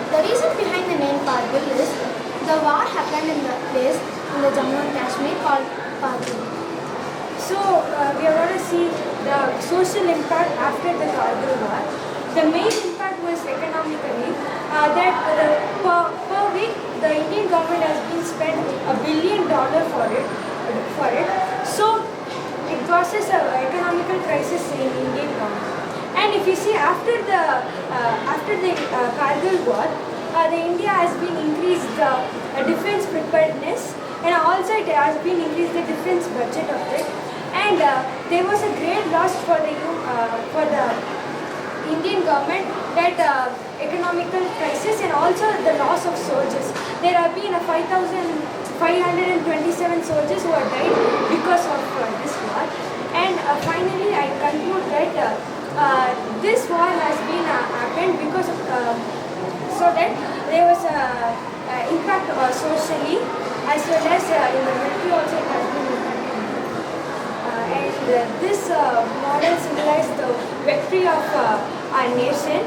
The reason behind the name Kargil is the war happened in the place in the Jammu and Kashmir called Kargil. So we are going to see the social impact after the Kargil war. The main impact was economically that per week the Indian government has been spent $1 billion for it. So it causes an economical crisis in Indian government. And if you see after the Kargil war, the India has been increased the defense preparedness, and also it has been increased the defense budget of it. And there was a great loss for the Indian government, that economical crisis, and also the loss of soldiers. There have been 5,527 soldiers who have died because of this war. And finally, I conclude that this war has been happened because of, so that there was impact socially as well as in the military also it has been impacted. And this model symbolizes the victory of our nation.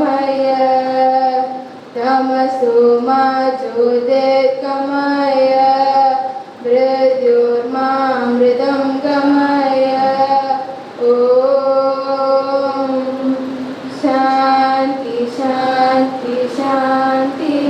गमय तमसो मा ज्योतिर्गमय मृत्युर्मामृतं गमय ॐ शान्ति शान्ति शान्ति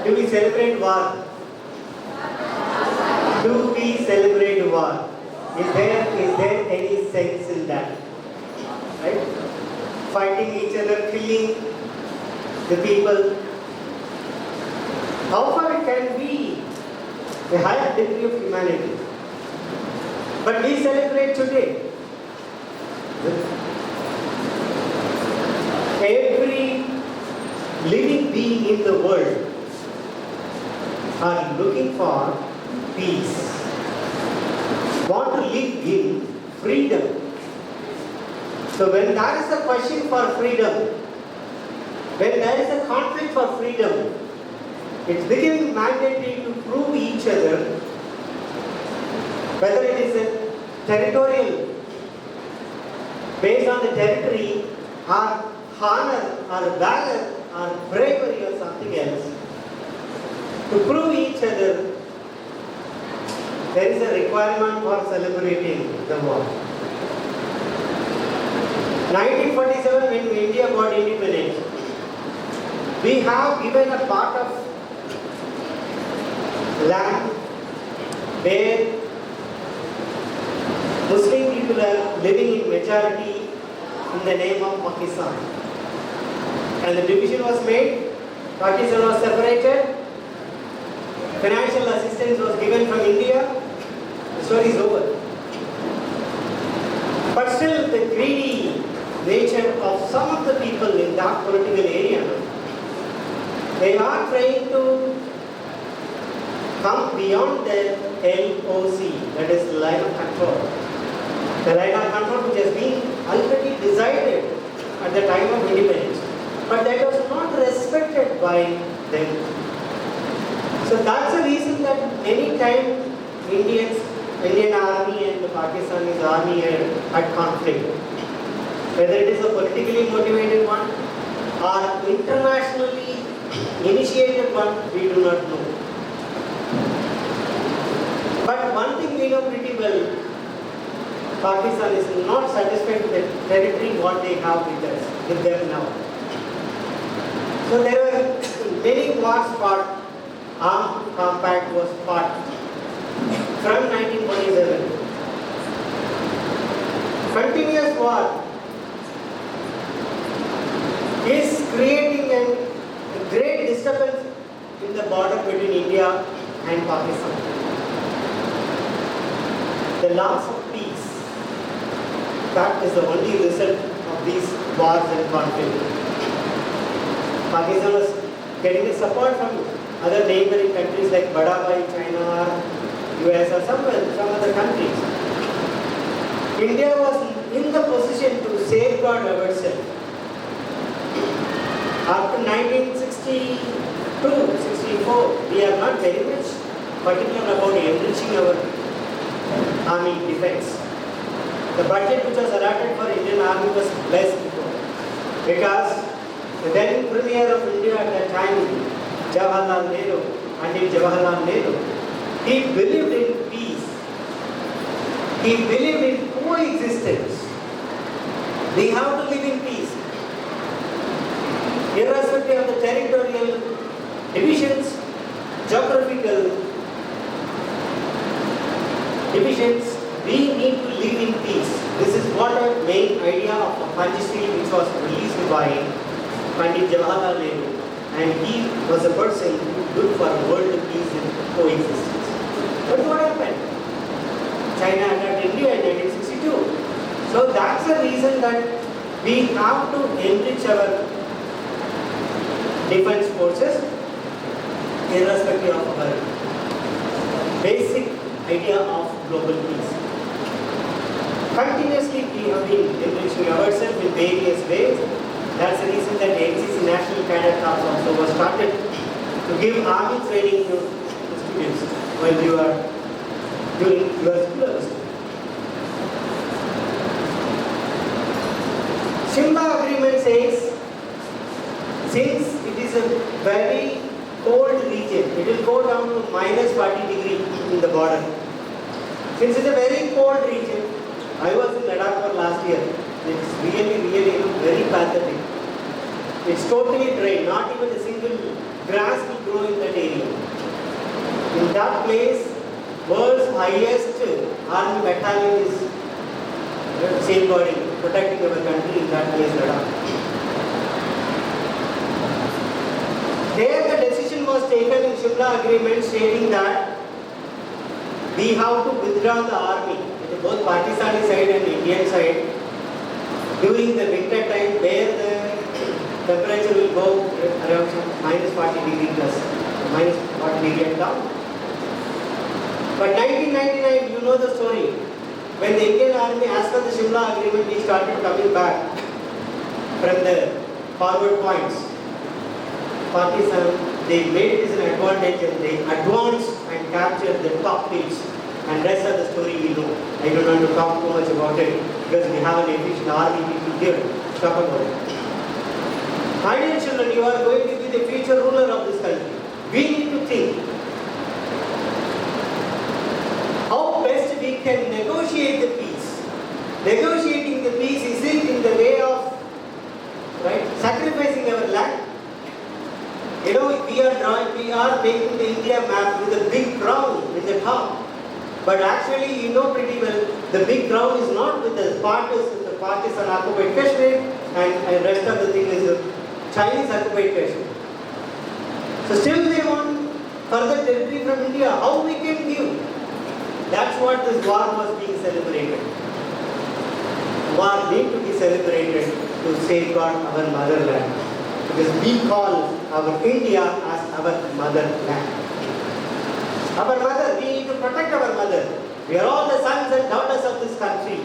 Do we celebrate war? Do we celebrate war? Is there any sense in that? Right? Fighting each other, killing the people. How far it can be a higher degree of humanity? But we celebrate today. Every living being in the world are looking for peace, want to live in freedom. So when there is a question for freedom, when there is a conflict for freedom, it's becoming mandatory to prove each other whether it is a territorial, based on the territory, or honor, or valor, or bravery, or something else. To prove each other, there is a requirement for celebrating the war. 1947, when India got independence, we have given a part of land where Muslim people are living in majority in the name of Pakistan. And the division was made, Pakistan was separated, financial assistance was given from India, the story is over. But still the greedy nature of some of the people in that political area, they are trying to come beyond the LOC, that is the line of control. The line of control which has been already decided at the time of independence, but that was not respected by them. So that's the reason that many times Indian army and the Pakistani army are at conflict. Whether it is a politically motivated one or internationally initiated one, we do not know. But one thing we know pretty well, Pakistan is not satisfied with the territory what they have with them now. So there were many wars fought. Armed compact was fought from 1947. Continuous war is creating a great disturbance in the border between India and Pakistan. The loss of peace, that is the only result of these wars and conflicts. Pakistan was getting the support from other neighboring countries like Badabai, China, US or some other countries. India was in the position to safeguard ourselves. After 1962, 64, we are not very much particular about enriching our army defense. The budget which was allotted for Indian army was less because the then Premier of India at that time, Jawaharlal Nehru, Pandit Jawaharlal Nehru, he believed in peace. He believed in coexistence. We have to live in peace. Irrespective of the territorial divisions, geographical divisions, we need to live in peace. This is what the main idea of the Panchashri which was released by Pandit Jawaharlal Nehru. And he was a person who stood for world peace and coexistence. But what happened? China attacked India in 1962. So that's the reason that we have to enrich our defense forces irrespective of our basic idea of global peace. Continuously we have been enriching ourselves in various ways. That's the reason that the NCC National Cadet Corps also was started to give army training to the students while you are doing your school hours. Shimla Agreement says, since it is a very cold region, it will go down to -40 in the border. Since it's a very cold region, I was in Ladakh for last year. It's really very pathetic. It's totally dry, not even a single grass will grow in that area. In that place, world's highest army battalion is safeguarding, protecting our country in that place, Ladakh. There the decision was taken in Shimla Agreement stating that we have to withdraw the army, both Pakistani side and Indian side, during the winter time where the temperature will go around -40 plus, -40 and down. But 1999, you know the story. When the Indian army, as per the Shimla Agreement, we started coming back from the forward points. Pakistan, they made this an advantage and they advanced and captured the top hills. And rest of the story we know. I don't want to talk too much about it because we have an efficient army people here. Talk about it. My dear children, you are going to be the future ruler of this country. We need to think how best we can negotiate the peace. Negotiating the peace, is it in the way of sacrificing our land? You know, we are making the India map with a big crown in the top. But actually, you know pretty well, the big crown is not with the Pakistan occupied Kashmir and rest of the thing is Chinese occupied Kashmir. So still they want further territory from India. How we can give? That's what this war was being celebrated. War need to be celebrated to safeguard our motherland. Because we call our India as our motherland. Our mother, we need to protect our mother. We are all the sons and daughters of this country.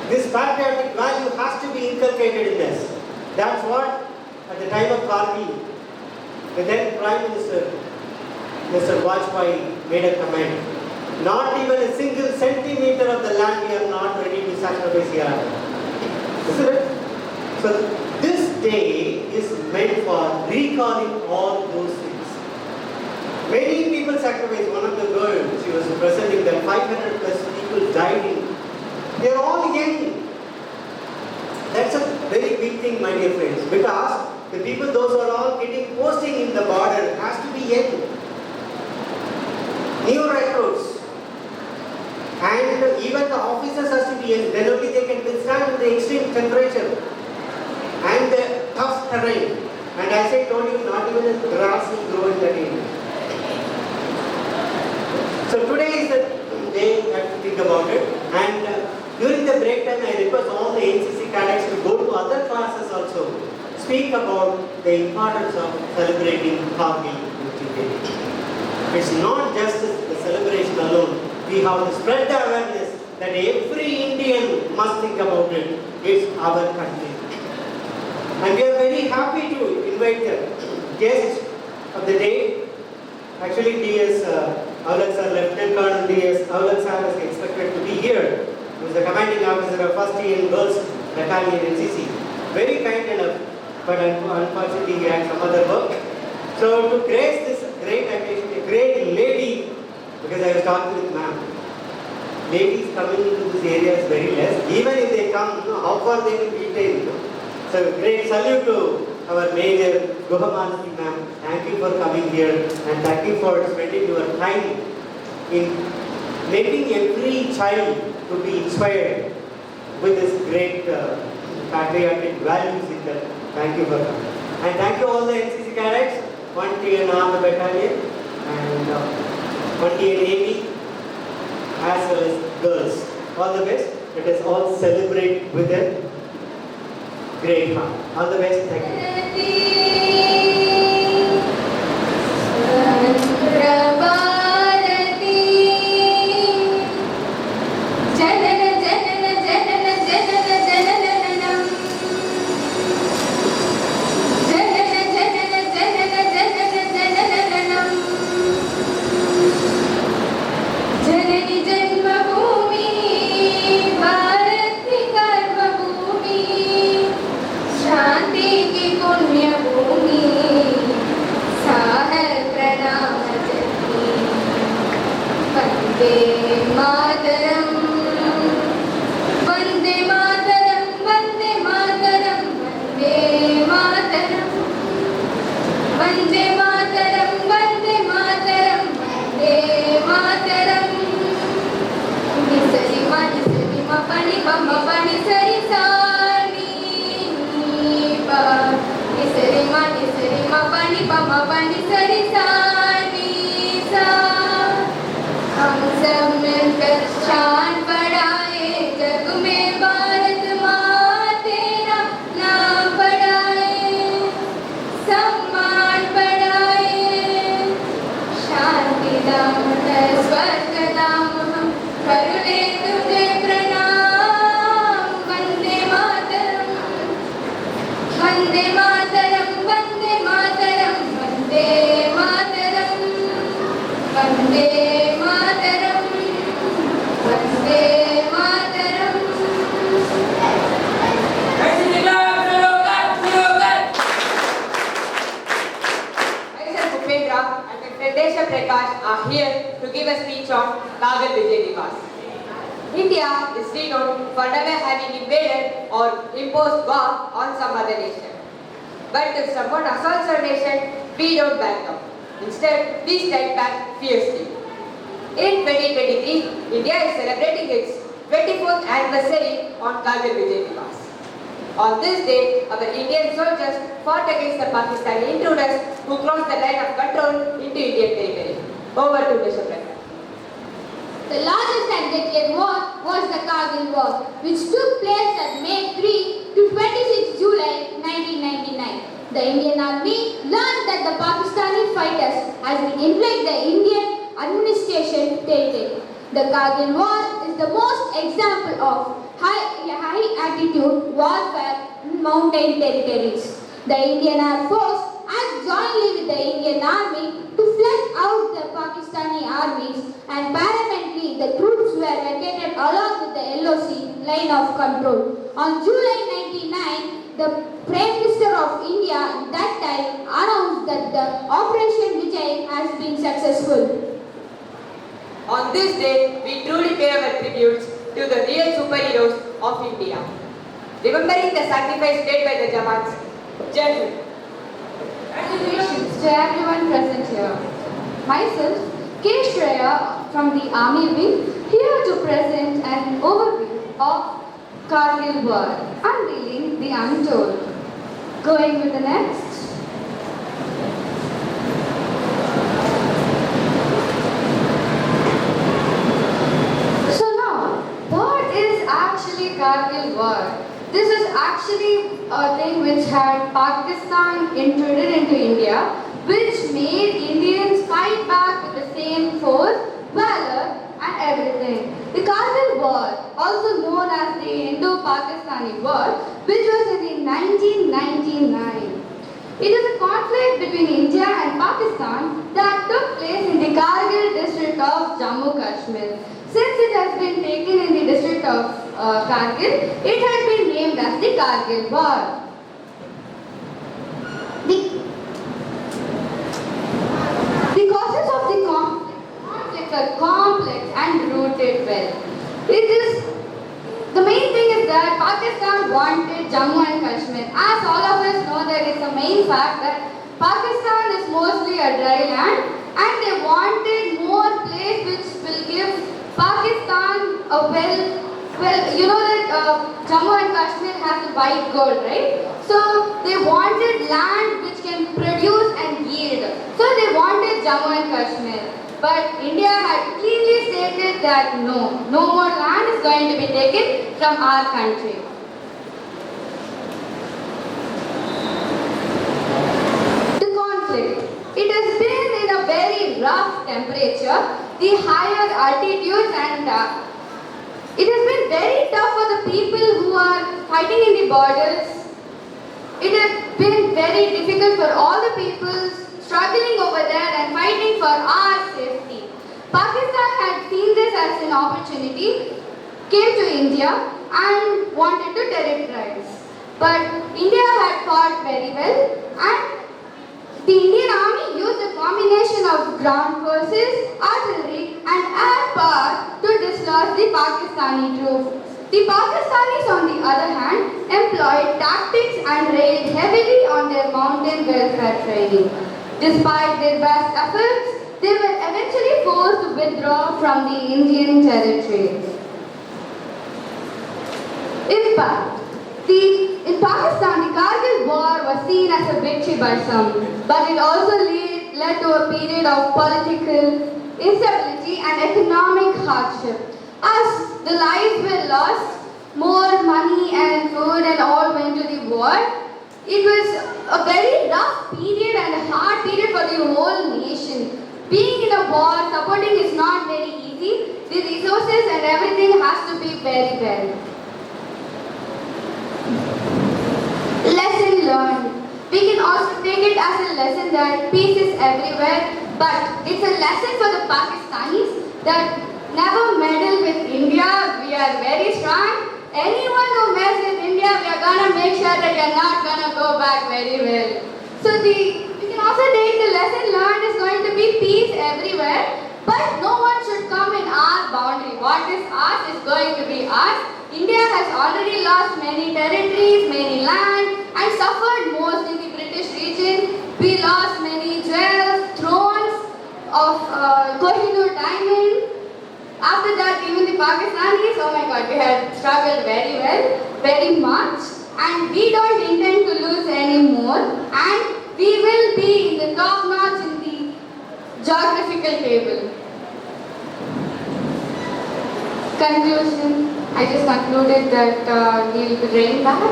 This patriotic value has to be inculcated in us. That's what, at the time of Kargil, the then Prime Minister, Mr. Vajpayee, made a comment. Not even a single centimeter of the land we are not ready to sacrifice here. Isn't it? So this day is meant for recalling all those things. Many people sacrificed. One of the girls, she was presenting that 500 plus people died in. They are all young. That's a very big thing, my dear friends, because the people, those who are all getting posting in the border, has to be young. New recruits. And even the officers has to be young. Then only they can withstand the extreme temperature and the tough terrain. And as I told you, not even the grass will grow in that area. So today is the day that to think about it, and during the break time I request all the NCC cadets to go to other classes also, speak about the importance of celebrating Kargil Vijay Diwas. It's not just the celebration alone, we have to spread the awareness that every Indian must think about it. It's our country. And we are very happy to invite the guest of the day. Actually, DS Aulak sir, Lieutenant Colonel DS Aulak sir is expected to be here. He was the commanding officer of 1st Indian Girls Battalion NCC. Very kind enough, but unfortunately he had some other work. So to grace this great occasion, a great lady, because I was talking with ma'am, ladies coming into this area is very less. Even if they come, how far they will retain. So great salute to our Major Gugamalathy ma'am. Thank you for coming here and thank you for spending your time in making every child to be inspired with this great patriotic values in them. Thank you for coming. And thank you all the NCC cadets, 1 TN Army Battalion and 1 TN Navy as well as girls. All the best. Let us all celebrate with them. Great heart. All the best. Thank you. हम सब मिलकर शान बढ़ाए, जग में भारत माँ तेरा नाम बढ़ाए, सम्मान बढ़ाए, शांति दाम है स्वर्ग दाम, हम करुणे तुझे प्रणाम। Vande Mataram, Vande Mataram, Vande Mataram, Vande Mataram, Vande Mataram, Vande Mataram. Myself Upendra and my friend Desha Prakash are here to give a speech on Kargil Vijay Diwas. India is renowned for never having invaded or imposed war on some other nation. But if someone assaults our nation, we don't back down. Instead, we strike back fiercely. In 2023, India is celebrating its 24th anniversary on Kargil Vijay Diwas. On this day, our Indian soldiers fought against the Pakistani intruders who crossed the line of control into Indian territory. Over to Mr. President. The largest and deadliest war was the Kargil War, which took place at May 3 to 26 July 1999. The Indian Army learned that the Pakistani fighters had been inflicted the Indian The Kargil War is the most example of high altitude warfare in mountain territories. The Indian Air Force acted jointly with the Indian Army to flush out the Pakistani armies, and paramilitary the troops were located along with the LOC line of control. On July 99, the Prime Minister of India at that time announced that the Operation Vijay has been successful. On this day, we truly pay our tributes to the real superheroes of India. Remembering the sacrifice made by the Jawans, Jai Hind. Congratulations to everyone present here. Myself, K. Shreya from the Army Wing, here to present an overview of Kargil War, unveiling the untold. Going with the next. So now, what is actually Kargil War? This is actually a thing which had Pakistan intruded into India, which made Indians fight back with the same force, valor and everything. The Kargil War, also known as the Indo-Pakistani War, which was in 1999. It is a conflict between India and Pakistan that took place in the Kargil district of Jammu Kashmir. Since it has been taken in the district of Kargil, it has been named as the Kargil War. The causes of the conflict are complex and rooted well. The main thing is that Pakistan wanted Jammu and Kashmir. As all of us know, that it's a main fact that Pakistan is mostly a dry land, and they wanted more place which will give Pakistan a you know that Jammu and Kashmir has the white gold, right? So they wanted land which can produce and yield. So they wanted Jammu and Kashmir. But India had clearly stated that no more land is going to be taken from our country. The conflict. It has been in a very rough temperature, the higher altitudes, and it has been very tough for the people who are fighting in the borders. It has been very difficult for all the people struggling over there and fighting for our safety. Pakistan had seen this as an opportunity, came to India and wanted to territorize. But India had fought very well, and the Indian Army used a combination of ground forces, artillery and air power to dislodge the Pakistani troops. The Pakistanis, on the other hand, employed tactics and relied heavily on their mountain welfare training. Despite their best efforts, they were eventually forced to withdraw from the Indian territory. Impact. In Pakistan, the Kargil War was seen as a victory by some, but it also led to a period of political instability and economic hardship. As the lives were lost, more money and food and all went to the war. It was a very rough period and a hard period for the whole nation. Being in a war, supporting is not very easy. The resources and everything has to be very well. Lesson learned. We can also take it as a lesson that peace is everywhere, but it's a lesson for the Pakistanis that never meddle with India. We are very strong. Anyone who messes with India, we are gonna make sure that you're not gonna go back very well. So we can also take the lesson learned is going to be peace everywhere, but no one should come in our boundary. What is ours is going to be ours. India has already lost many territories, many land, and suffered most in the British region. We lost many jewels, thrones of Kohinoor diamond. After that, even the Pakistanis, oh my God, we had struggled very well, very much, and we don't intend to lose any more, and we will be in the top notch in the geographical table. Conclusion. I just concluded that we'll be reign back.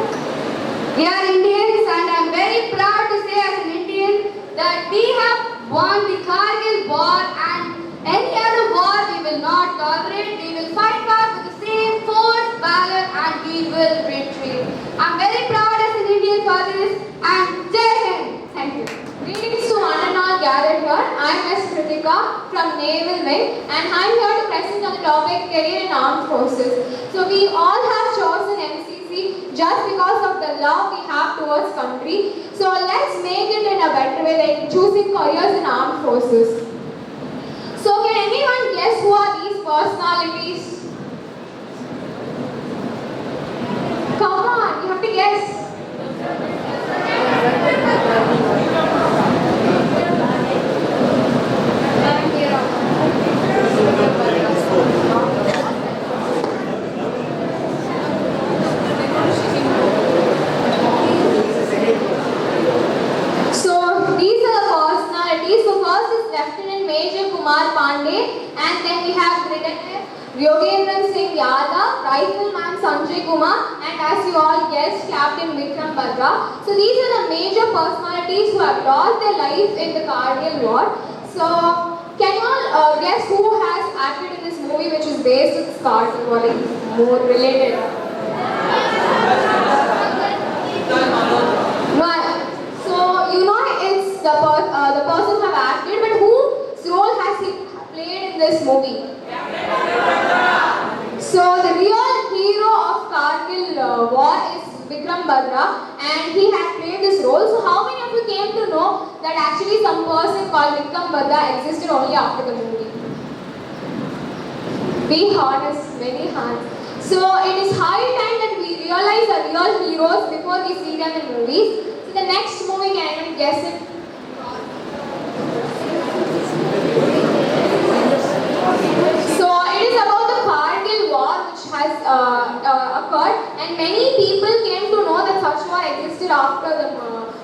We are Indians, and I'm very proud to say as an Indian that we have won the Kargil War, and any other war we will not tolerate. will retreat. I'm very proud as an Indian for this and Jai Hind. Thank you. Greetings to one and all gathered here. I'm Ms. Kritika from Naval Wing and I'm here to present on the topic Career in Armed Forces. So we all have chosen MCC just because of the love we have towards country. So let's make it in a better way than choosing careers in armed forces. So can anyone guess who are these personalities? Come on, you have to guess. So these are the personalities. So first is Lieutenant Major Kumar Pandey, and then we have Brigadier Yogendran Singh Yadav, Rifleman Sanjay Kumar, and as you all guessed, Captain Vikram Batra. So these are the major personalities who have lost their life in the Kargil War. So can you all guess who has acted in this movie which is based on this Kargil War, like more related? No, so you know it's the person who have acted, but whose role has he played in this movie? So the real hero of Kargil War is Vikram Batra, and he had played this role. So how many of you came to know that actually some person called Vikram Batra existed only after the movie? Be honest, many hands. So it is high time that we realize the real heroes before we see them in movies. So the next movie, can anyone guess it? So it is about the Kargil War which has occurred, and many people came to know that such war existed after the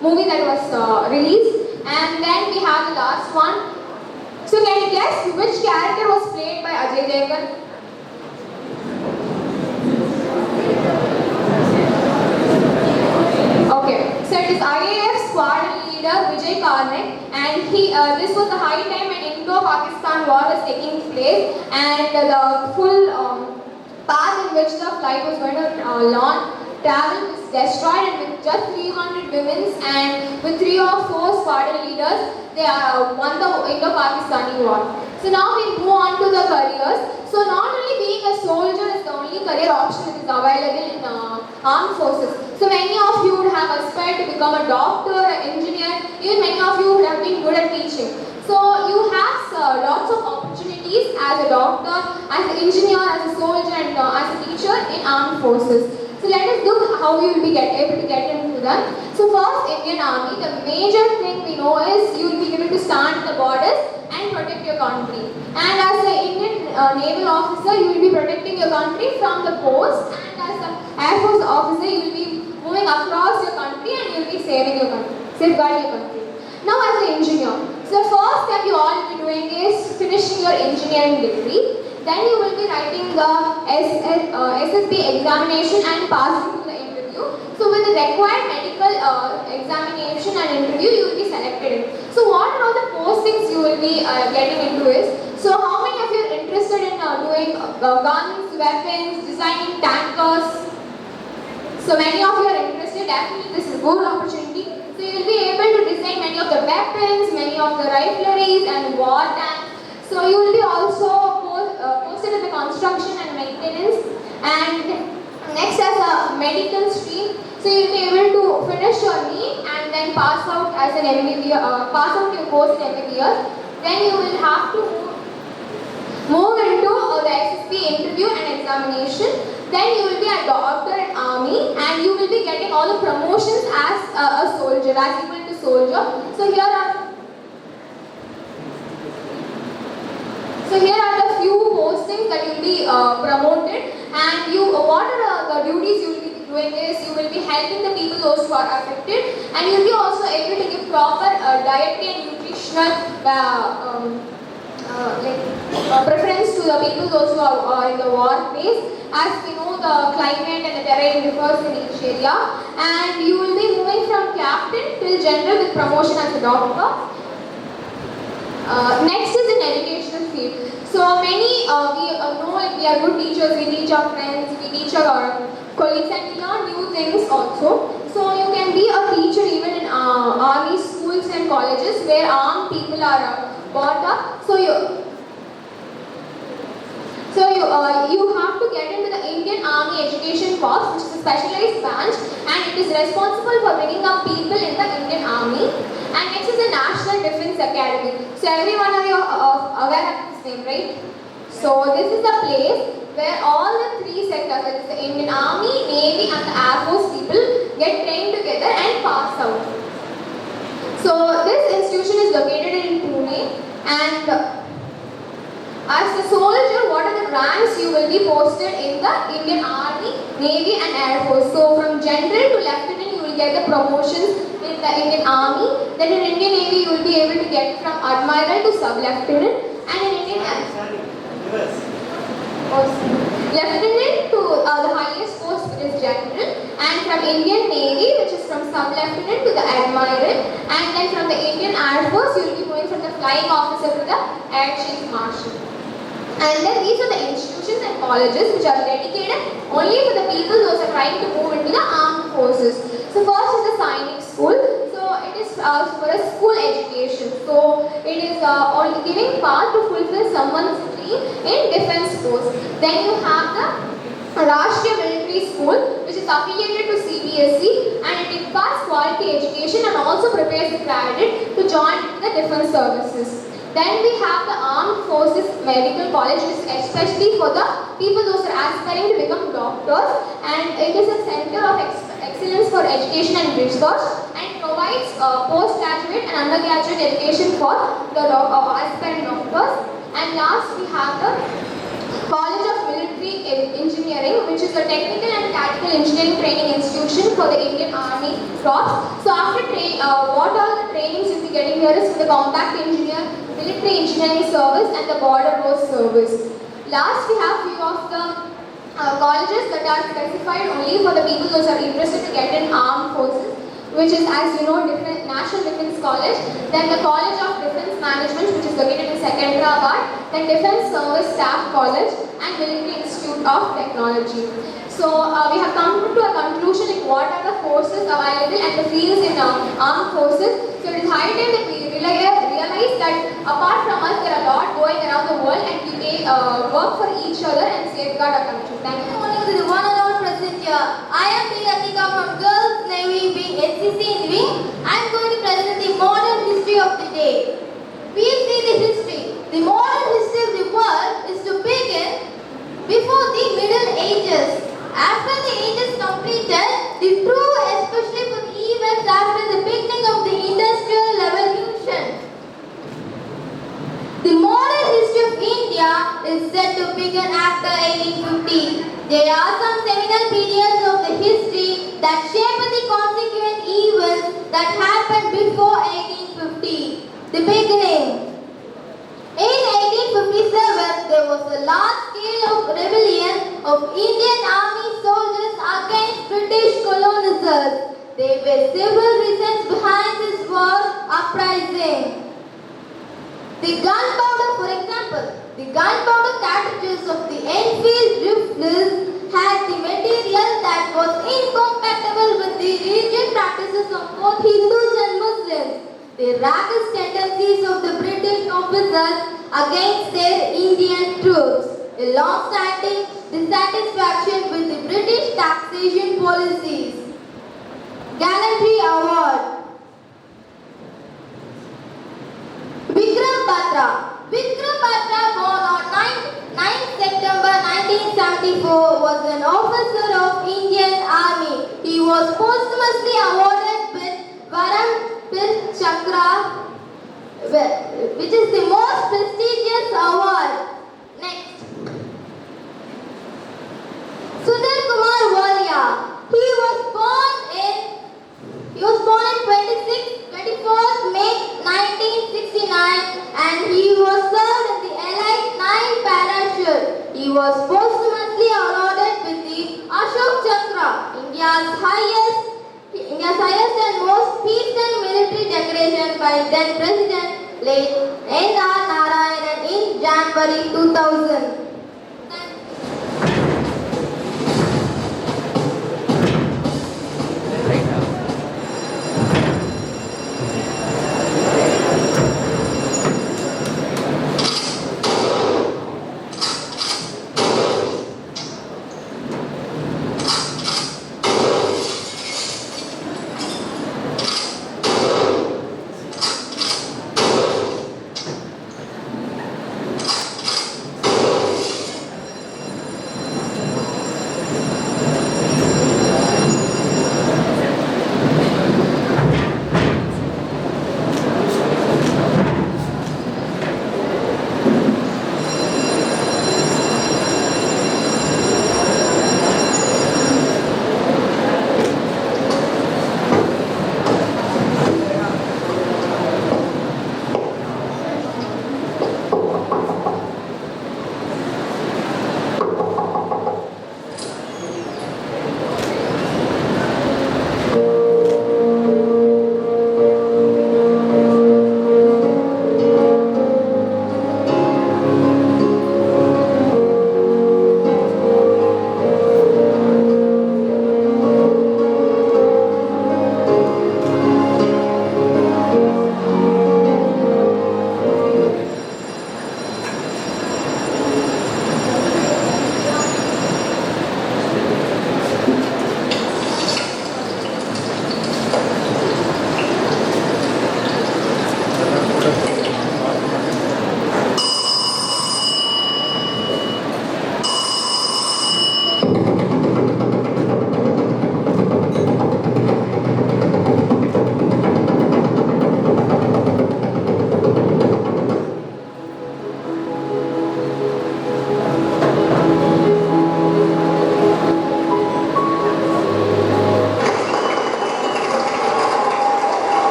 movie that was released. And then we have the last one. So can you guess which character was played by Ajay Devgan? Okay, so it is IAF squadron leader Vijay Karnik, and this was the high time when Indo-Pakistan war was taking place, and the full path in which the flight was going to travel was destroyed, and with just 300 women and with 3 or 4 squadron leaders, they won the Indo-Pakistani war. So now we move on to the careers. So not only being a soldier is the only career option that is available in armed forces. So many of you would have aspired to become a doctor, an engineer, even many of you would have been good at teaching. So you have lots of opportunities as a doctor, as an engineer, as a soldier, and as a teacher in armed forces. So let us look how you will be able to get into them. So first, Indian Army, the major thing we know is you will be able to stand at the borders and protect your country. And as an Indian naval officer, you will be protecting your country from the coast, and as an Air Force officer, you will be moving across your country and you will be saving your country, safeguarding your country. Now as an engineer, so the first step you all will be doing is finishing your engineering degree. Then you will be writing the SSB examination and passing to the interview. So with the required medical examination and interview, you will be selected in. So what are all the postings you will be getting into is, so how many of you are interested in doing guns, weapons, designing tankers? So many of you are interested, definitely this is a good opportunity. So you will be able to design many of the weapons, many of the rifleries and war tanks. So you will be also posted in the construction and maintenance. And next as a medical stream, so you will be able to finish your NEET and then pass out as an MBBS, pass out your course in MBBS. Then you will have to move into the SSB interview and examination. Then you will be a doctor in army, and you will be getting all the promotions as a soldier, as equal to soldier. So here are the few postings that you will be promoted, and what are the duties you will be doing is you will be helping the people those who are affected, and you will be also able to give proper dietary and nutritional preference to the people those who are in the war phase. As we know, the climate and the terrain differs in each area, and you will be moving from captain till general with promotion as a doctor. Next is in educational field. So many we know, like, we are good teachers, we teach our friends, we teach our colleagues and you learn new things also. So you can be a teacher even in army schools and colleges where armed people are brought up. You have to get into the Indian Army Education Corps, which is a specialized branch, and it is responsible for bringing up people in the Indian Army. And next is the National Defence Academy. So every one of you are aware of this name, right? So this is the place where all the three sectors, that is the Indian Army, Navy and the Air Force people get trained together and pass out. So this institution is located in Pune, and as a soldier, what are the ranks you will be posted in the Indian Army, Navy and Air Force. So from general to lieutenant, you will get the promotions in the Indian Army. Then in Indian Navy, you will be able to get from admiral to sub-lieutenant. And in Indian lieutenant to the highest post, which is general. And from Indian Navy, which is from sub-lieutenant to the admiral. And then from the Indian Air Force, you will be going from the flying officer to the Air Chief Marshal. And then these are the institutions and colleges which are dedicated only for the people who are trying to move into the armed forces. So first is the Sainik School. So it is for a school education. So it is only giving part to fulfill someone's dream in defense force. Then you have the Rashtriya Military School, which is affiliated to CBSE, and it imparts quality education and also prepares the candidate to join the defense services. Then we have the Armed Forces Medical College, which is especially for the people those are aspiring to become doctors, and it is a center of excellence for education and research, and provides postgraduate and undergraduate education for the aspiring doctors. And last we have the College of Military Engineering, which is a technical and tactical engineering training institution for the Indian Army Corps. So after what all the trainings you'll be getting here is for the combat engineer, military engineering service and the border road service. Last we have few of the colleges that are specified only for the people who are interested to get in armed forces, which is, as you know, National Defence College, then the College of Defence Management, which is located in Secunderabad, then Defence Service Staff College and Military Institute of Technology. So we have come to a conclusion like what are the courses available and the fields in armed forces. So it is high time that we realize that apart from us, there are a lot going around the world, and we work for each other and safeguard our country. Thank you. Good morning to the one and all present here. I am Priyatika from Girls Navy Wing NCC in the wing. I am going to present the modern history of the day. We see the history. The modern history of the world is to begin before the Middle Ages. After the ages completed, the true, especially for the events after the beginning of the Industrial Revolution. The modern history of India is said to begin after 1850. There are some seminal periods of the history that shape the consequent events that happened before 1850. The beginning. In 1857, there was a large scale of rebellion of Indian Army soldiers against British colonizers. There were several reasons behind this war uprising. The gunpowder, for example, the gunpowder cartridges of the Enfield rifles had the material that was incompatible with the religious practices of both Hindus and Muslims. The racist tendencies of the British officers against their Indian troops, a long-standing dissatisfaction with the British taxation policies. Gallantry Award. Vikram Batra. Vikram Batra, born on 9 September 1974, was an officer of Indian Army. He was posthumously awarded with Varam Chakra, which is the most prestigious award. Next. Sundar Kumar Walia. He was born in 24th May 1969, and he was served in the Allied 9 parachute. He was posthumously awarded with the Ashok Chakra, India's highest and most peacetime military decoration by then President late N.R. Narayanan in January 2000.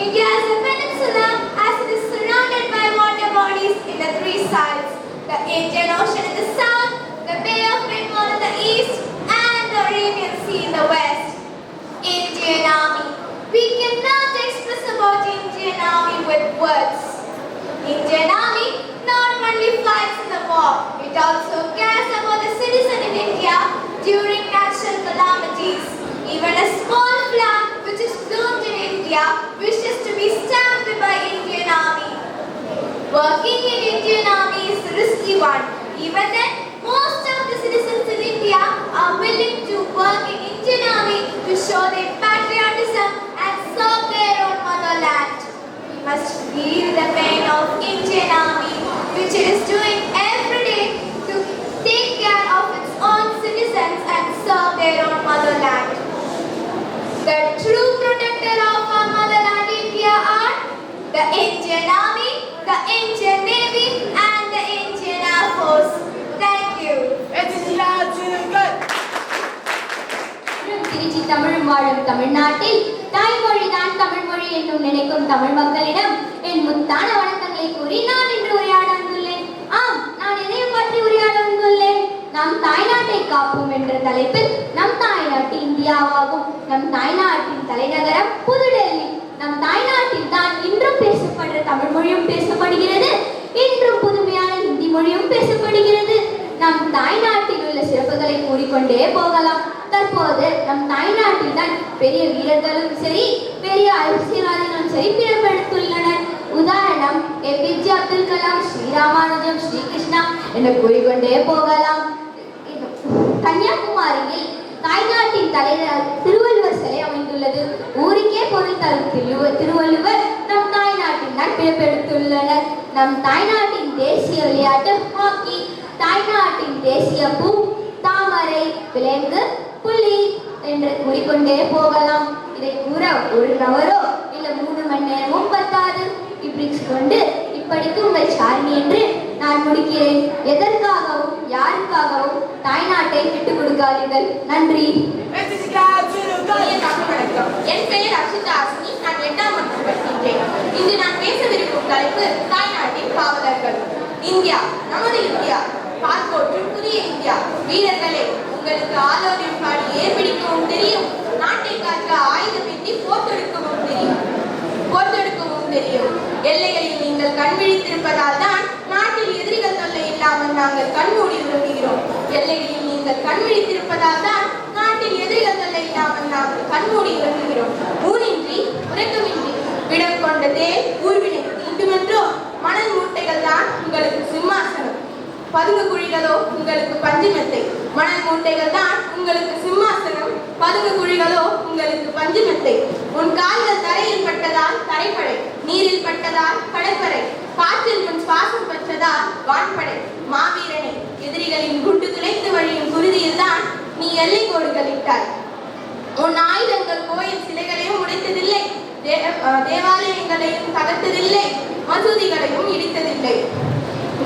India is a peninsula as it is surrounded by water bodies in the three sides. The Indian Ocean in the south, the Bay of Bengal in the east, and the Arabian Sea in the west. Indian Army. We cannot express about Indian Army with words. Indian Army not only fights in the war, it also cares about the citizen in India during natural calamities. Even a small flag which is bloomed in India wishes to be stamped by Indian Army. Working in Indian Army is a risky one. Even then, most of the citizens in India are willing to work in Indian Army to show their patriotism and serve their own motherland. We must feel the pain of Indian Army, which it is doing every day to take care of its own citizens and serve their own motherland. The true protector of our motherland India are the Indian Army, the Indian Navy, and the Indian Air Force. Thank you. Trichy Tamil வாழும் தமிழ்நாட்டில் தாய்மொழிதான் தமிழ் மொழி என்னும் நினைக்கும் தமிழ் மக்களிடம் என் முத்தான வணக்கங்களை கூறி நான் இன்று உரையாட வந்துள்ளேன். ஆம், நான் எதை பற்றி உரையாட வந்துள்ளேன்? நம் தாய்நாட்டை காப்போம் என்ற தலைப்பில் நம் தாய்நாட்டு இந்தியாவாகும். நம் தாய்நாட்டின் தலைநகரம் புதுடெல்லி. நம் தாய்நாட்டில் தான் இன்றும் பேசப்படுற தமிழ் மொழியும் பேசப்படுகிறது, இன்றும் புதுமையான ஹிந்தி மொழியும் பேசப்படுகிறது. நம் தாய்நாட்டில் உள்ள சிறப்புகளை கூறிக்கொண்டே போகலாம். தற்போது நம் தாய்நாட்டில் தான் பெரிய வீரர்களும் சரி, பெரிய அரசியல்வாதிகளும் சரி பிறப்பெடுத்துள்ளனர். உதாரணம் APJ அப்துல் கலாம், ஸ்ரீராமானுஜம், ஸ்ரீகிருஷ்ணா என்று கூறிக்கொண்டே போகலாம். கன்னியாகுமரியில் தாய்நாட்டின் தலைவர் திருவள்ளுவர் சிலை அமைந்துள்ளது. ஊருக்கே பொருள் தரும் திருவள்ளுவர் நம் தாய்நாட்டில் தான் பிறப்பெடுத்துள்ளனர். நம் தாய்நாட்டின் தேசிய விளையாட்டு ஹாக்கி. தாய்நாட்டின் தேசிய பூ தாமரை, விலங்கு புலி என்று கூறிக்கொண்டே போகலாம். இதை கூற ஒரு நவரோ இல்ல 3 மணி நேரமும் பத்தாது. இப்படி கொண்டு இப்படிக்கு உங்கள் சாரணி என்று நான் முடிக்கிறேன். எதற்காகவும் யாருக்காகவும் தாய்நாட்டை விட்டுக் கொடுக்காதீர்கள். நன்றி. என் பெயர் அக்ஷிதாசினி. நான் 8ஆம் வகுப்பு படிக்கின்றேன். இன்று நான் பேசவிருக்கும் தலைப்பு தாய்நாட்டின் காவலர்கள். இந்தியா, நமது இந்தியா, பார்ப்போற்றும் புதிய இந்தியா. வீரர்களே, உங்களுக்கு ஆலோரியம் பாடி ஏற்பிடிக்கவும் தெரியும், நாட்டை காக்க ஆயுதம் ஏந்தி போர்த்தெடுக்கவும் தெரியும். எல்லைகளில் நீங்கள் கண் விழித்திருப்பதால் தான் நாட்டில் எதிரிகள் தொல்லை இல்லாமல் நாங்கள் கண்மூடி உறங்குகிறோம். எல்லைகளில் நீங்கள் கண் விழித்திருப்பதால் தான் நாட்டில் எதிரிகள் தொல்லை இல்லாமல் நாங்கள் கண்மூடி உறங்குகிறோம். ஊனின்றி உறக்கமின்றி விடம் கொண்ட தேர் ஊர்வினை தீண்டுமென்றோ மணல் மூட்டைகள் தான் உங்களுக்கு சிம்மாசனம். பதுங்கு குழிகளோ உங்களுக்கு பஞ்சுமெத்தை. மணல் மூட்டைகள் தான் உங்களுக்கு சிம்மாசனம், பதுங்கு குழிகளோ உங்களுக்கு பஞ்சுமெத்தை. உன் கால்கள் தரையில் பட்டதால் தரைப்படை, நீரில் பட்டதால் கடற்படை, காற்றில் உன் சுவாசம் பெற்றதால் வான்படை. மாவீரனை, எதிரிகளின் குண்டு துளைத்து வழியும் குருதியில் தான் நீ எல்லை கோடுகள் இட்டாய். உன் ஆயுதங்கள் கோயில் சிலைகளையும் உடைத்ததில்லை, தேவாலயங்களையும் தகர்த்ததில்லை, மசூதிகளையும் இடித்ததில்லை.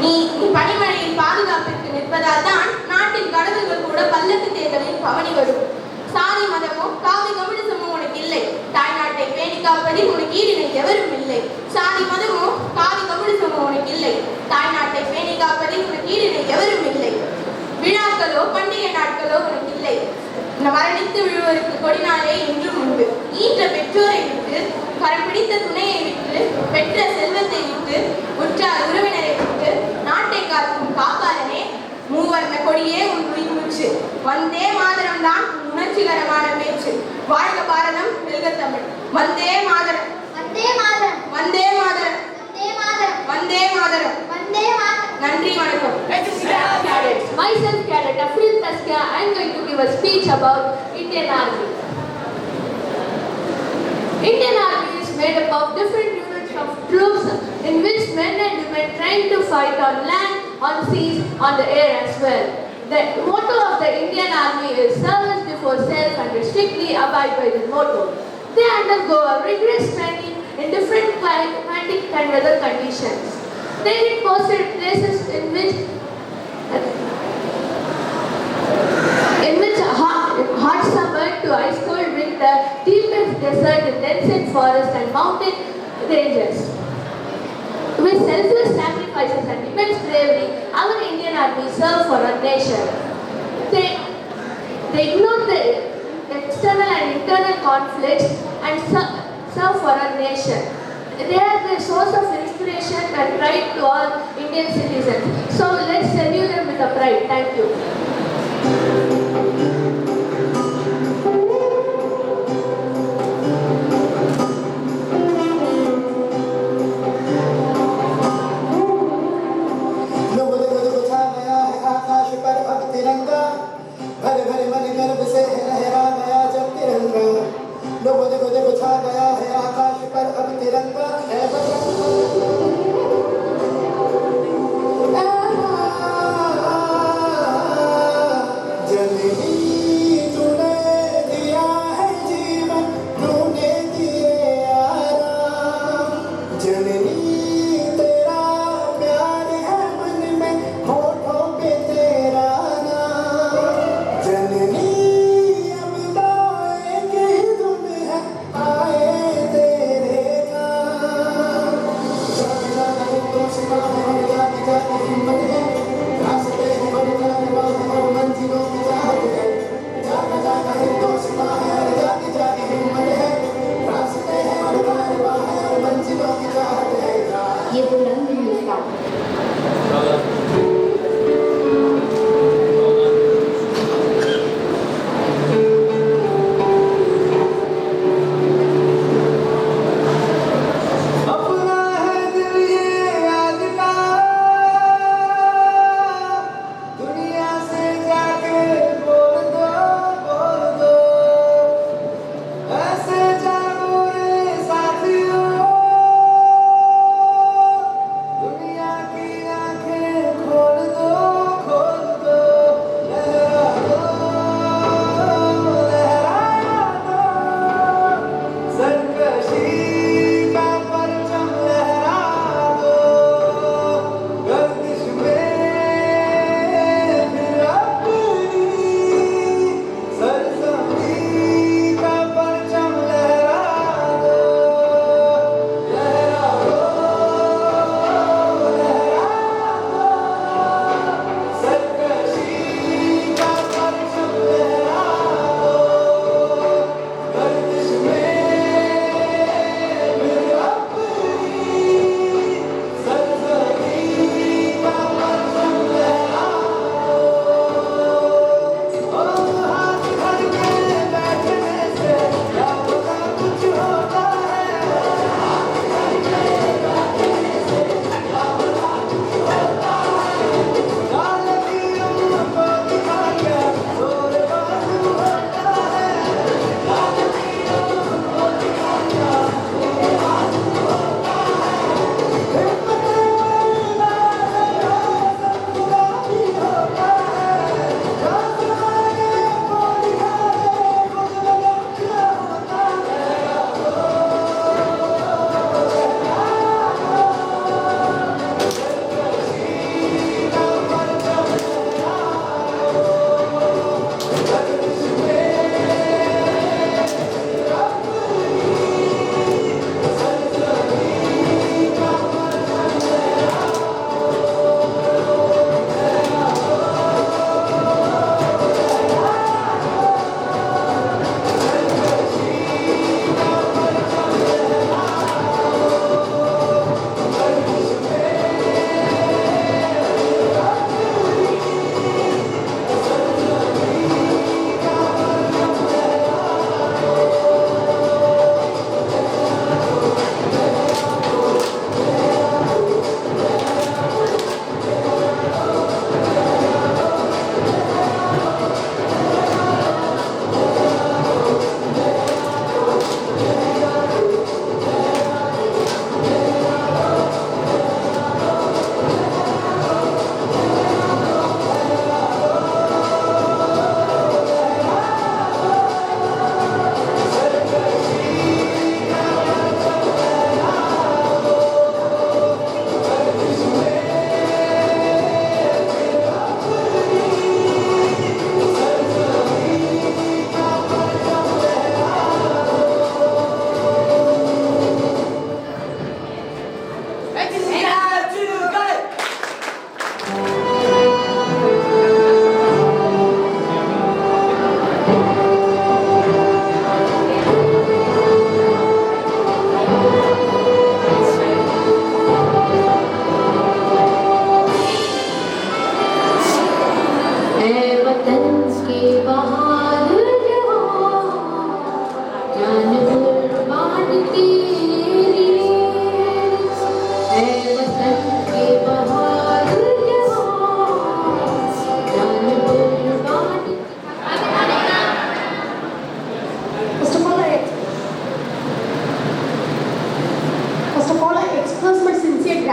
நீ பனிமழையில் பாதுகாப்பிற்கு நிற்பதால் தான் நாட்டின் கடவுள்கள் கூட பல்லக்கு தேர்தலில் பவனி வரும். சாதி மதமோ காவி கம்யூனிசமோ உனக்கு இல்லை. தாய்நாட்டை பேணி காப்பதில் உனக்கு ஈடிணை எவரும் இல்லை. சாதி மதமோ காவி கம்யூனிசமோ உனக்கு இல்லை. தாய்நாட்டை பேணி காப்பதில் உனக்கு ஈடிணை எவரும் இல்லை. விழாக்களோ பண்டிகை நாட்களோ உனக்கு இல்லை. மரணித்து விழுவருக்கு கொடிநாளே இன்றும் உண்டு. ஈன்ற பெற்றோரை விட்டு, கரம் பிடித்த துணையை விட்டு, பெற்ற செல்வத்தை விட்டு, உற்றார் உறவினரை விட்டு நாட்டை காக்கும் காப்பாளனே, மூவர்ண கொடியே உன் உயிர் மூச்சு. வந்தே மாதரம் தான் உணர்ச்சிகரமான பேச்சு. வாழ்க பாரதம், வெல்க தமிழ். வந்தே மாதரம், வந்தே மாதரம், வந்தே மாதரம், வந்தே மாதரம், வந்தே மாதரம், வந்தே மாதரம். நன்றி, வணக்கம். Myself, Cadet Afril Taskia, I am going to give a speech about Indian Army. Indian Army is made up of different units of troops in which men and women train to fight on land, on seas, on the air as well. The motto of the Indian Army is service before self and strictly abide by the motto. They undergo a rigorous training in different climatic and weather conditions. They get posted at places in which hot summer to ice cold winter, deep in desert, in dense forest and mountain ranges. With selfless sacrifices and immense bravery, our Indian Army served for our nation. They ignored the external and internal conflicts and serve for our nation. They are the source of inspiration and pride to all Indian citizens. So let's salute them with a pride. Thank you. जय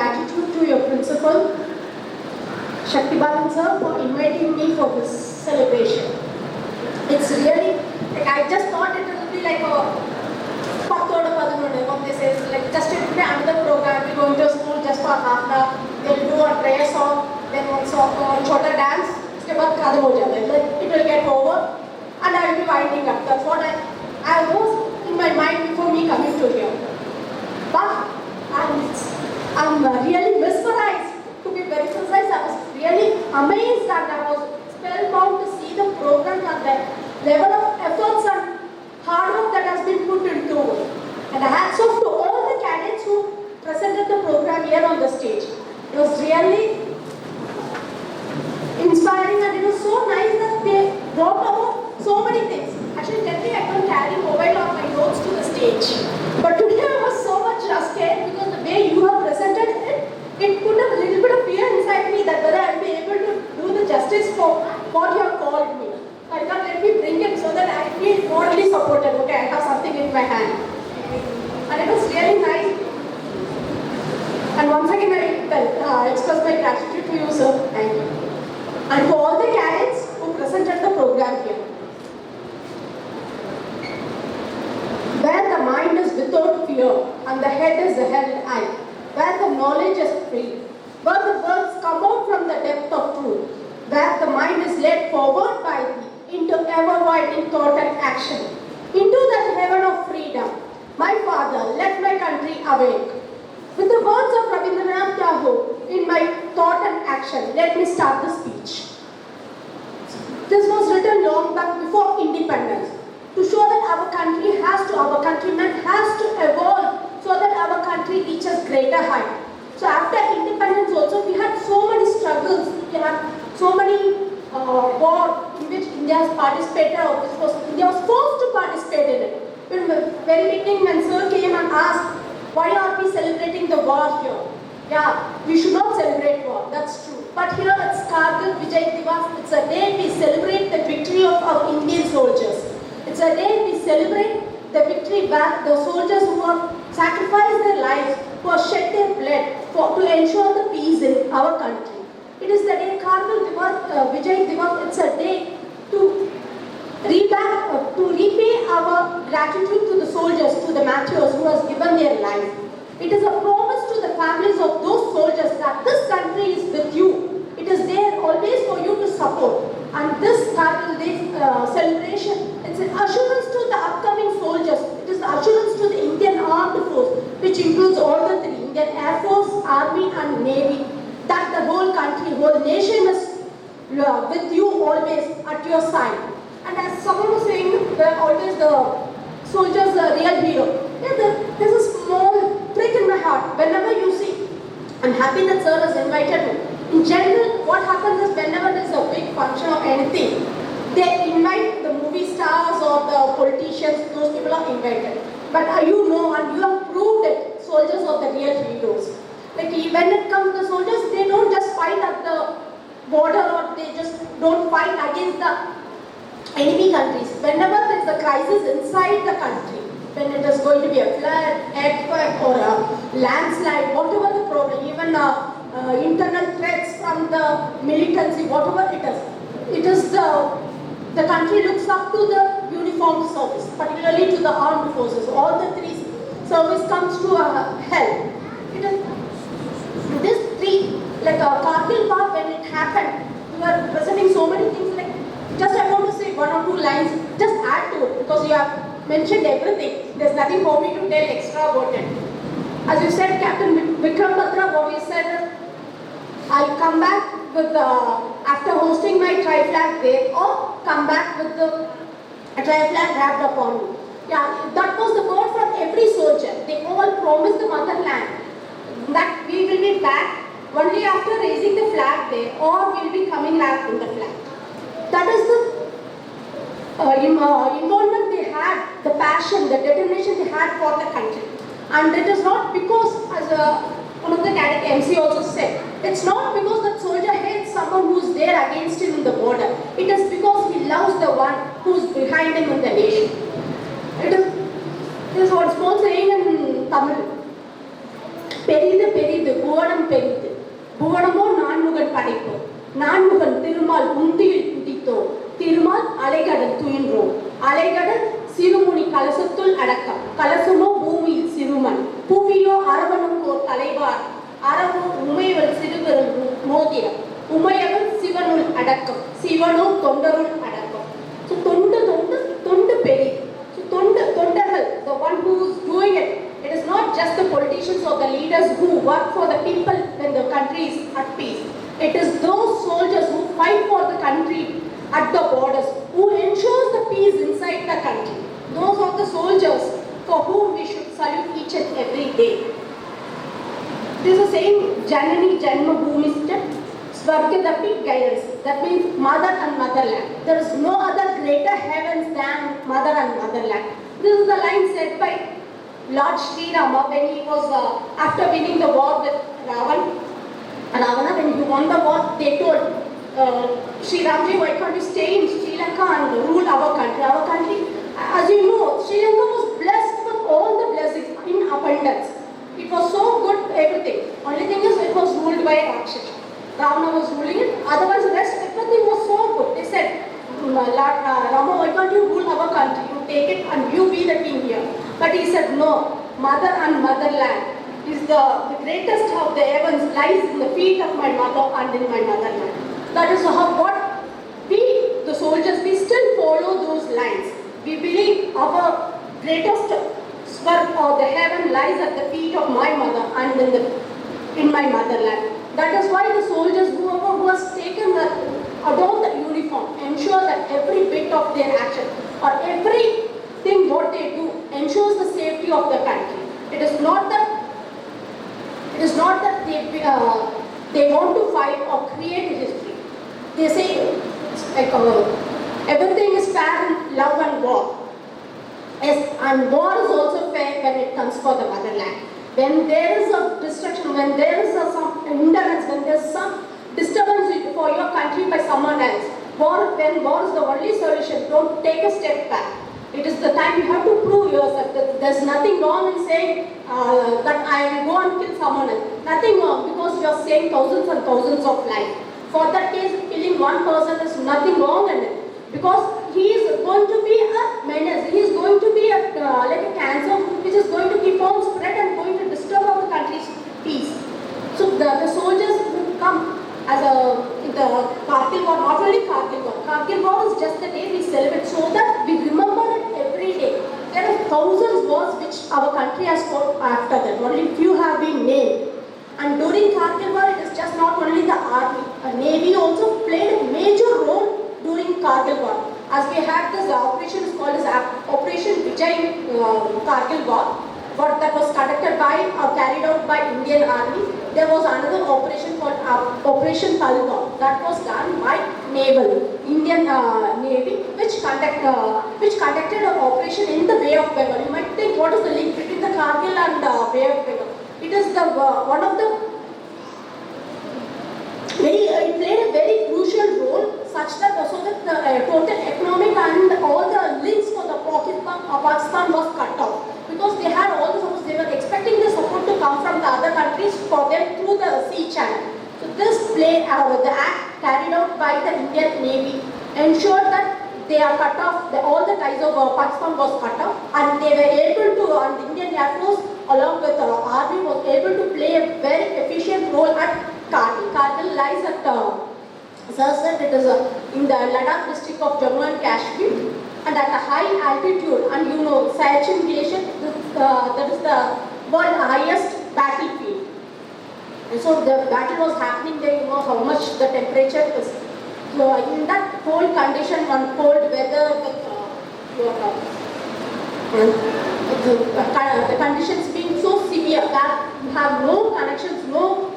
gratitude to your principal, Shakti Balan sir, for inviting me for this celebration. It's really, like, I just thought it would be like a Pathoda Padamune, what they say, is like just it will be another program, we go into school just for half an hour, they'll do a prayer song, then one song, chota dance, uske baad khadam ho jata hai. Like it will get over and I will be winding up. That's what I was in my mind before me coming to here. But I'm really mesmerized, to be very precise. I was really amazed and I was spellbound to see the program and the level of efforts and hard work that has been put into it. And hats off to all the cadets who presented the program here on the stage. It was really inspiring and it was so nice that they brought about so many things. Actually, generally I don't carry mobile or my notes to the stage. But today I was so much scared because the way you have presented it, it put a little bit of fear inside me that whether I will be able to do the justice for what you have called me. I thought let me bring it so that I feel morally supported. Okay, I have something in my hand. And it was really nice. And once again I express my gratitude to you, sir. Thank you. And to all the cadets who presented the program here. Where the mind is without fear and the head is held high, where the knowledge is free, where the words come out from the depth of truth, where the mind is led forward by thee into ever-widening thought and action, into that heaven of freedom. My Father, let my country awake. With the words of Rabindranath Tagore in my thought and action, let me start the speech. This was written long back before independence, to show that our countrymen has to evolve so that our country reaches greater height. So after independence also, we had so many struggles, we had so many wars in which India has participated, or India was forced to participate in it. In the very beginning when Sir came and asked, why are we celebrating the war here? Yeah, we should not celebrate war, that's true. But here it's Kargil Vijay Diwas, it's a day we celebrate the victory of our Indian soldiers. It's a day we celebrate the victory back, the soldiers who have sacrificed their lives, who have shed their blood to ensure the peace in our country. It is the day Kargil Vijay Diwas, it's a day to repay our gratitude to the soldiers, to the martyrs who has given their life. It is a promise to the families of those soldiers that this country is with you. It is there always for you to support. And this Kargil Day celebration, it's an assurance to the upcoming soldiers. It is the assurance to the Indian Armed Force, which includes all the three, Indian Air Force, Army and Navy, that the whole country, whole nation is with you always at your side. And as someone was saying, they're always the soldiers the real hero. Yeah, there's a small prick in my heart. Whenever you see, I'm happy that sir has invited me. In general, what happens is whenever there's a big function or anything, they invite the movie stars or the politicians, those people are invited. But you know and you have proved it, soldiers are the real heroes. Like when it comes to the soldiers, they don't just fight at the border or they just don't fight against the enemy countries. Whenever there is a crisis inside the country, when it is going to be a flood, earthquake or a landslide, whatever the problem, even internal threats from the militancy, whatever it is the country looks up to the uniformed service, particularly to the armed forces. All the three service comes to help. It is this three, like Kargil War, when it happened, we were presenting so many things. Like just I want to say one or two lines, just add to it because you have mentioned everything. There's nothing for me to tell extra about it. As you said, Captain Vikram Batra, what he said, I'll come back with after hosting my tri-flag day, or come back with the tri-flag wrapped upon me. Yeah, that was the word from every soldier. They all promised the motherland that we will be back only after raising the flag there, or we'll be coming back in the flag. That is the involvement they had, the passion, the determination they had for the country. And it is not because, as one of the cadet MC also said, it's not because that soldier hates someone who's there against him in the border. It is because he loves the one who's behind him in the nation. It is what small saying in Tamil. Peridu peridu புவனம் பெரிது. புவனமோ நான்முகன் படைப்பு. நான்முகன் திருமால் உந்தியில் உதித்தோர். திருமால் அலைகடல் துயின்றோம். அலைகடல் சிறுமுனி கலசத்துள் அடக்கம். கலசமோ பூமியில் சிறுமன். புவியோ அரவனும் ஓர் தலைவார். அரவோ உமையவள் சிறுவருள் மோதிரம். உமையவள் சிவனுள் அடக்கம். சிவனோ தொண்டருள் அடக்கம். So தொண்டு பெரிய. So தொண்டர்கள், the one who is doing it. It is not just the politicians or the leaders who work for the people when the country is at peace. It is those soldiers who fight for the country at the borders, who ensures the peace inside the country. Those are the soldiers for whom we should salute each and every day. This is saying Janani Janma Bhumi step, Swargadapi guidance. That means mother and motherland. There is no other greater heavens than mother and motherland. This is the line said by Lord Sri Rama when he was after winning the war with Ravana. When he won the war, they told Sri Ramji, why can't you stay in Sri Lanka and rule our country? Our country, as you know, Sri Lanka was blessed with all the blessings in abundance. It was so good, everything. Only thing is, it was ruled by Rakshasa. Ravana was ruling it. Otherwise, the rest, everything was so good. They said, Lord Rama, why can't you rule our country? You take it and you be the king here. But he said, no, mother and motherland is the greatest of the heavens lies in the feet of my mother and in my motherland. That is how what we, the soldiers, we still follow those lines. We believe our greatest swarg or the heaven lies at the feet of my mother and in my motherland. That is why the soldiers who has taken adorn the uniform, ensure that every bit of their action or everything what they do ensures the safety of the country. It is not that they want to fight or create history. They say like everything is fair in love and war. Yes, and war is also fair when it comes for the motherland. When there is a destruction, when there is some hindrance, when there is some disturbance for your country by someone else, when war is the only solution, don't take a step back. It is the time you have to prove yourself that there is nothing wrong in saying that I will go and kill someone else. Nothing wrong, because you are saving thousands and thousands of lives. For that case, killing one person is nothing wrong in it. Because he is going to be a menace. He is going to be like a cancer which is going to keep on spread and going to disturb our country's peace. So the soldiers will come as in the Kargil War, not only Kargil War. Kargil War is just the day we celebrate, so that we remember it every day. There are thousands wars which our country has fought after that. Only few have been named. And during Kargil War, it is just not only the army. Navy also played a major role during Kargil War. As we had this operation is called as Operation Vijay Kargil War, but that was conducted by carried out by Indian Army. There was another operation called Operation Talwar that was done by Indian Navy, which conducted an operation in the Bay of Bengal. You might think, what is the link between the Kargil and Bay of Bengal? It is the one of the it played a very crucial role such that so that the total economic and all the links for the Pakistan was cut off, because they had all the support. They were expecting the support to come from the other countries for them through the sea channel. So this the act carried out by the Indian Navy ensured that they are cut off, all the ties of Pakistan was cut off, and they were able to, and the Indian Air Force along with the Army was able to play a very efficient role at Kargil. Kargil lies at Sarsad, it is in the Ladakh district of Jammu and Kashmir, and at a high altitude, and you know, Siachen Glacier, that is the world highest battlefield. And so the battle was happening there, you know how much the temperature is. So in that cold condition, one cold weather with the conditions being so severe that you have no connections, no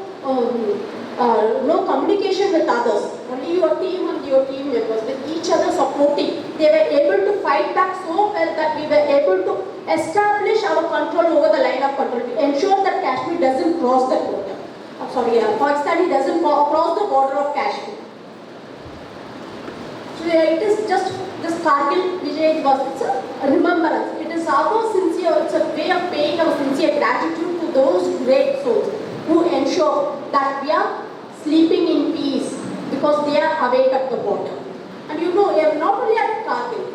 communication with others. Only your team and your team members with each other supporting. They were able to fight back so well that we were able to establish our control over the line of control, to ensure that Kashmir doesn't cross the border. Pakistani doesn't cross the border of Kashmir. So it is just this Kargil Vijay Diwas. It's a remembrance. It is our sincere. It's a way of paying our sincere gratitude to those great souls who ensure ensure that we are sleeping in peace because they are awake at the border. And you know, not only at Kargil,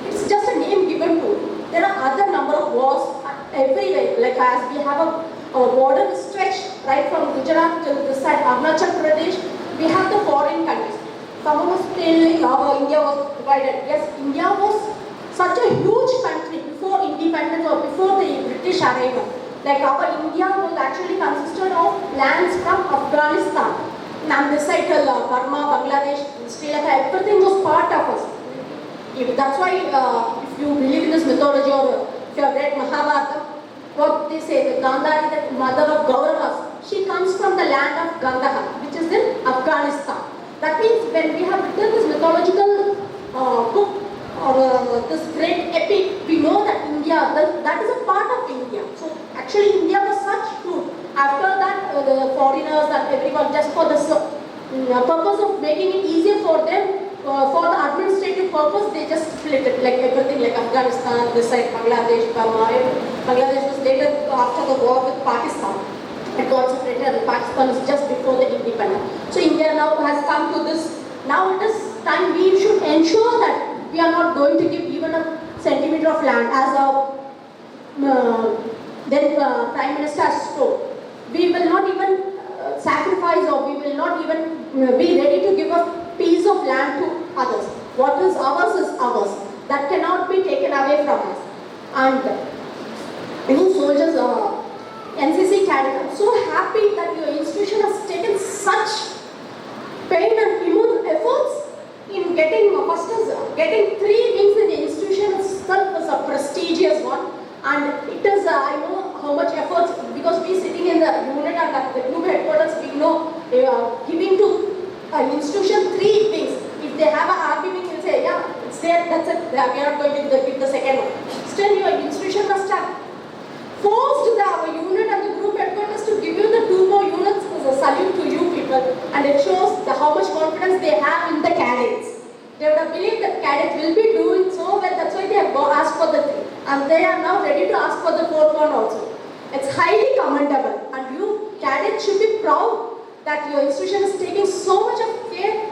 it's just a name given to. There are other number of wars everywhere. Like as we have a border stretched right from Gujarat till this side, Arunachal Pradesh. We have the foreign countries. Someone was telling how India was divided. Yes, India was such a huge country before independence or before the British arrival. Like our India was actually consisted of lands from Afghanistan. And this side, Burma, Bangladesh, Sri Lanka, everything was part of us. That's why if you believe in this mythology or if you have read Mahabharata, what they say, the Gandhari, the mother of Kauravas, she comes from the land of Gandhara, which is in Afghanistan. That means when we have written this mythological book or this great epic, we know that India, that is a part of India. So actually India was such good. After that, the foreigners and everyone, just for the purpose of making it easier for them, for the administrative purpose, they just split it, like everything, like Afghanistan, this side, Bangladesh, Burma. Bangladesh was later after the war with Pakistan. It got separated and Pakistan is just before the independence. So India now has come to this. Now it is time we should ensure that we are not going to give even a centimeter of land as our then Prime Minister has told. We will not even sacrifice or we will not even be ready to give a piece of land to others. What is ours. That cannot be taken away from us. And any soldiers, NCC cadet, I'm so happy that your institution has taken such pain and immense efforts in getting getting 3 wings in the institution itself is a prestigious one. And it is, I know how much efforts, because we sitting in the unit and at the group headquarters, we know they are giving to an institution 3 wings. If they have an army wing, you'll say, yeah, it's there, that's it, we are not going to give the second one. Still, your institution must have forced our unit and the group headquarters to give you the 2 more units as a salute to you people. And it shows how much confidence they have in the cadets. They would have believed that cadets will be doing so well, that's why they have asked for the 3. And they are now ready to ask for the 4th one also. It's highly commendable. And you cadets should be proud that your institution is taking so much of care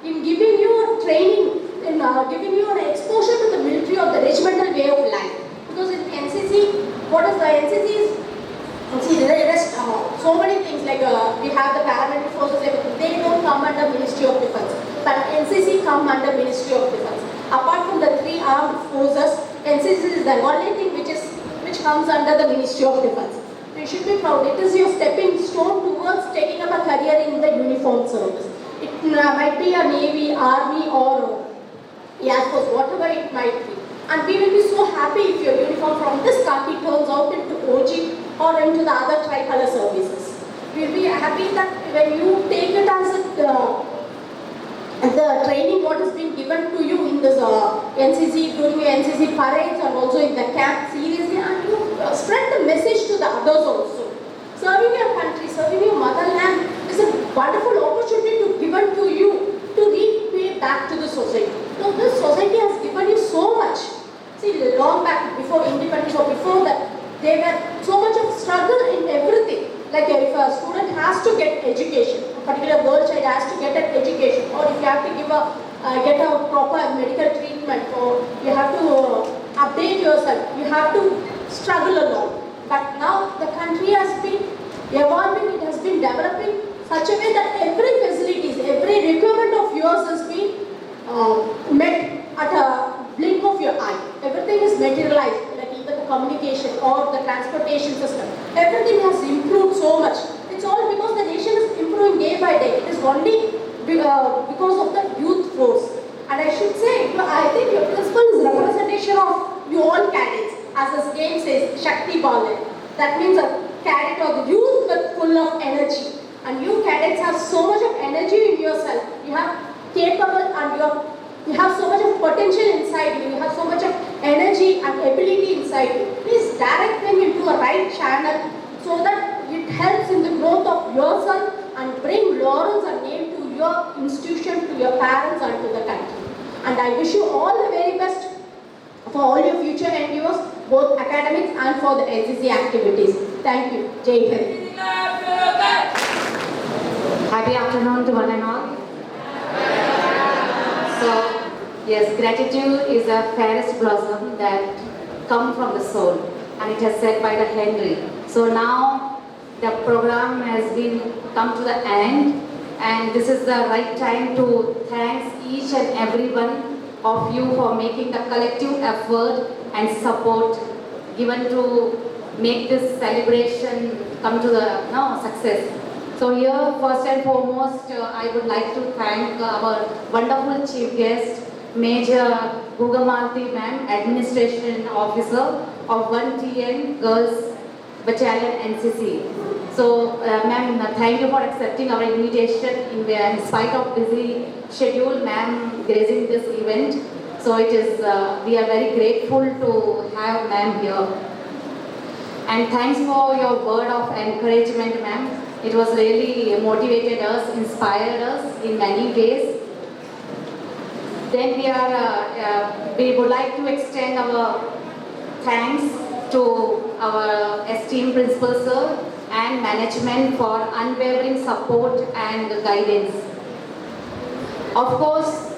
in giving you a training, in giving you an exposure to the military or the regimental way of life. Because in NCC, what is the NCC is, see, there is so many things like we have the paramilitary forces, they don't come under Ministry of Defence. But NCC come under Ministry of Defence. Apart from the 3 armed forces, NCC is the only thing which comes under the Ministry of Defence. So you should be proud. It is your stepping stone towards taking up a career in the uniformed service. It might be a Navy, Army or Air Force, whatever it might be. And we will be so happy if your uniform from this khaki turns out into OG or into the other tricolor services. We will be happy that when you take it as the training what is being given to you in this NCC, during your NCC parades and also in the camp seriously, and you spread the message to the others also. Serving your country, serving your motherland is a wonderful opportunity to given to you to repay back to the society. So this society has given you so much. See, long back before independence or before that, there were so much of struggle in everything. Like if a student has to get education, a particular girl child has to get an education, or if you have to get a proper medical treatment, or you have to update yourself, you have to struggle a lot. But now the country has been evolving, it has been developing such a way that every facilities, every requirement of yours has been met at a blink of your eye. Everything is materialized, like even the communication or the transportation system. Everything has improved so much. It's all because the nation is improving day by day. It is only because of the youth force. And I should say, I think your principal is representation of you all cadets. As his name says, Shakti Bale. That means a cadet or the youth with full of energy. And you cadets have so much of energy in yourself. You have capable and you have so much of potential inside you. You have so much of energy and ability inside you. Please direct them into a right channel so that it helps in the growth of yourself and bring laurels and name to your institution, to your parents and to the country. And I wish you all the very best for all your future endeavors, both academics and for the NCC activities. Thank you. Jai Hind. Happy afternoon to one and all. So, yes, gratitude is a fairest blossom that come from the soul, and it has said by the Henry. So now the program has been come to the end, and this is the right time to thank each and every one of you for making the collective effort and support given to make this celebration come to the success. So here, first and foremost, I would like to thank our wonderful chief guest, Major Gugamalathy ma'am, Administration Officer of 1TN Girls Battalion NCC. So, ma'am, thank you for accepting our invitation in spite of busy schedule, ma'am, gracing this event. So it is, we are very grateful to have ma'am here. And thanks for your word of encouragement, ma'am. It was really motivated us, inspired us in many ways. Then we would like to extend our thanks to our esteemed principal sir and management for unwavering support and guidance. Of course,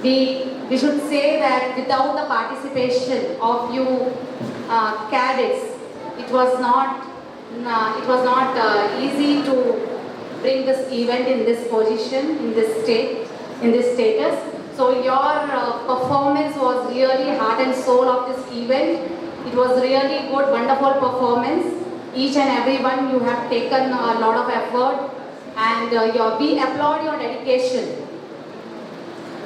we should say that without the participation of you cadets, it was not easy to bring this event in this position, in this state, in this status. So your performance was really heart and soul of this event. It was really good, wonderful performance. Each and every one, you have taken a lot of effort, and we applaud your dedication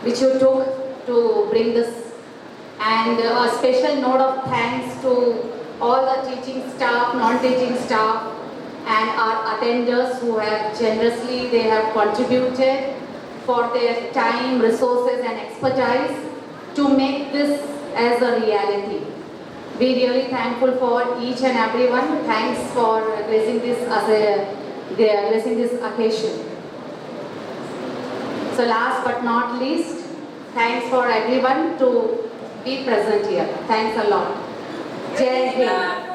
which you took to bring this. And a special note of thanks to all the teaching staff, non-teaching staff, and our attenders who have generously, they have contributed for their time, resources and expertise to make this as a reality. We really thankful for each and everyone. Thanks for gracing this occasion. So last but not least, thanks for everyone to be present here. Thanks a lot. Jai Hind.